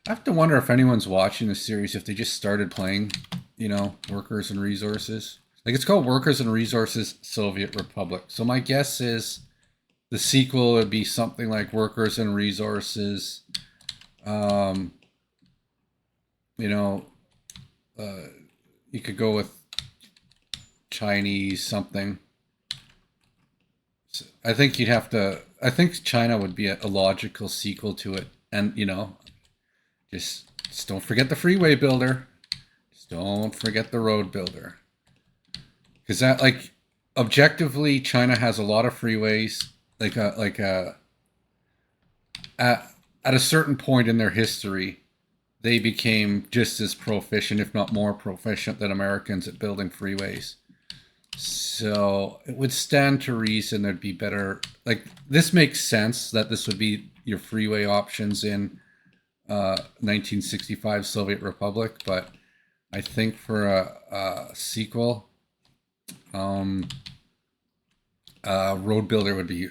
I have to wonder if anyone's watching the series if they just started playing, Workers and Resources. Like it's called Workers and Resources Soviet Republic. So my guess is the sequel would be something like Workers and Resources. Um, you know, uh, you could go with Chinese something. I think you'd have to. I think China would be a logical sequel to it, and just don't forget the freeway builder. Just don't forget the road builder, because that objectively, China has a lot of freeways. At a certain point in their history, they became just as proficient, if not more proficient, than Americans at building freeways. So it would stand to reason there'd be better. Like this makes sense that this would be your freeway options in 1965 Soviet Republic, but I think for a sequel, um, Road Builder would be,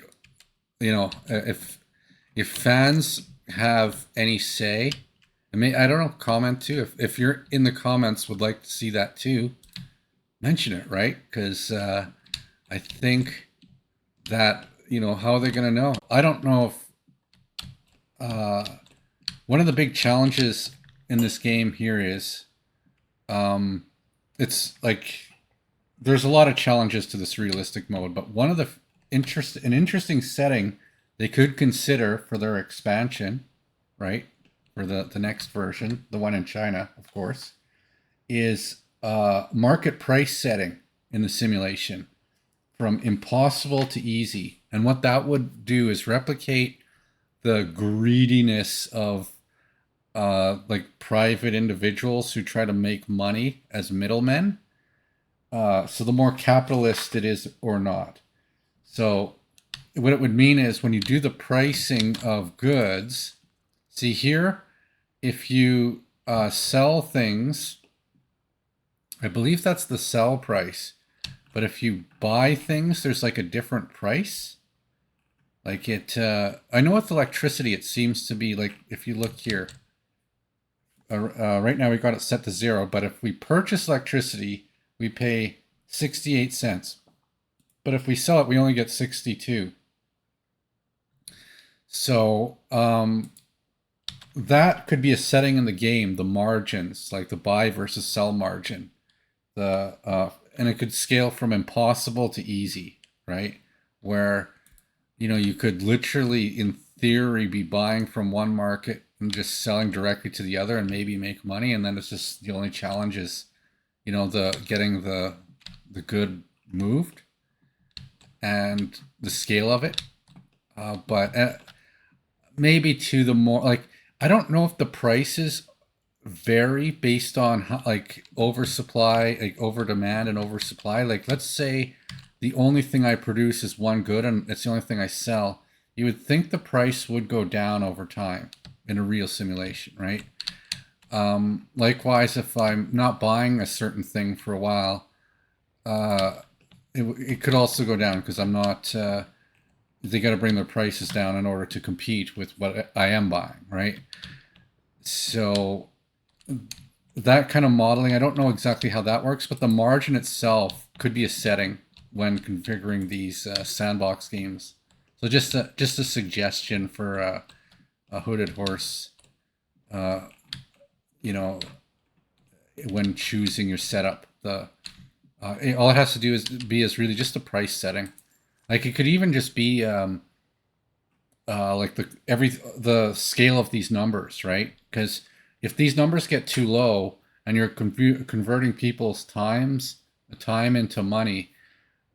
if fans have any say, I don't know, comment too. If you're in the comments would like to see that too, mention it, right? Because I think that how are they going to know? I don't know if uh, one of the big challenges in this game here is um, it's like there's a lot of challenges to this realistic mode, but one of the an interesting setting they could consider for their expansion, right? For the next version, the one in China, of course, is market price setting in the simulation from impossible to easy. And what that would do is replicate the greediness of like private individuals who try to make money as middlemen. So the more capitalist it is or not. So what it would mean is when you do the pricing of goods, see here, if you sell things, I believe that's the sell price. But if you buy things, there's like a different price. Like I know with electricity, it seems to be like if you look here, right now we got it set to 0. But if we purchase electricity, we pay 68 cents. But if we sell it, we only get 62. So that could be a setting in the game, the margins, like the buy versus sell margin. And it could scale from impossible to easy, right? Where you could literally, in theory, be buying from one market and just selling directly to the other and maybe make money. And then it's just the only challenge is, the getting the good moved and the scale of it. But maybe to the more like, I don't know if the prices vary based on like oversupply, like over demand and oversupply. Like let's say the only thing I produce is one good and it's the only thing I sell. You would think the price would go down over time in a real simulation, right? Likewise, if I'm not buying a certain thing for a while, uh, it could also go down because I'm not. They got to bring their prices down in order to compete with what I am buying, right? So that kind of modeling, I don't know exactly how that works, but the margin itself could be a setting when configuring these sandbox games. So just a suggestion for a hooded horse, uh, you know, when choosing your setup. All it has to do is really just a price setting. Like it could even just be like the scale of these numbers, right? Because if these numbers get too low and you're converting people's time into money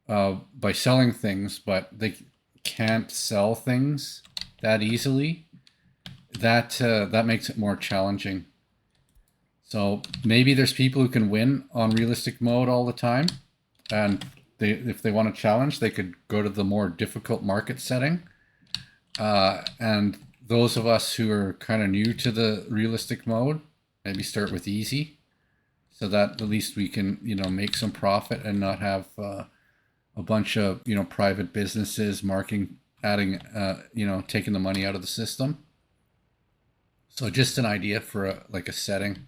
by selling things, but they can't sell things that easily, that makes it more challenging. So maybe there's people who can win on realistic mode all the time, and if they want a challenge, they could go to the more difficult market setting. And those of us who are kind of new to the realistic mode, maybe start with easy, so that at least we can make some profit and not have a bunch of private businesses marking adding taking the money out of the system. So just an idea for like a setting.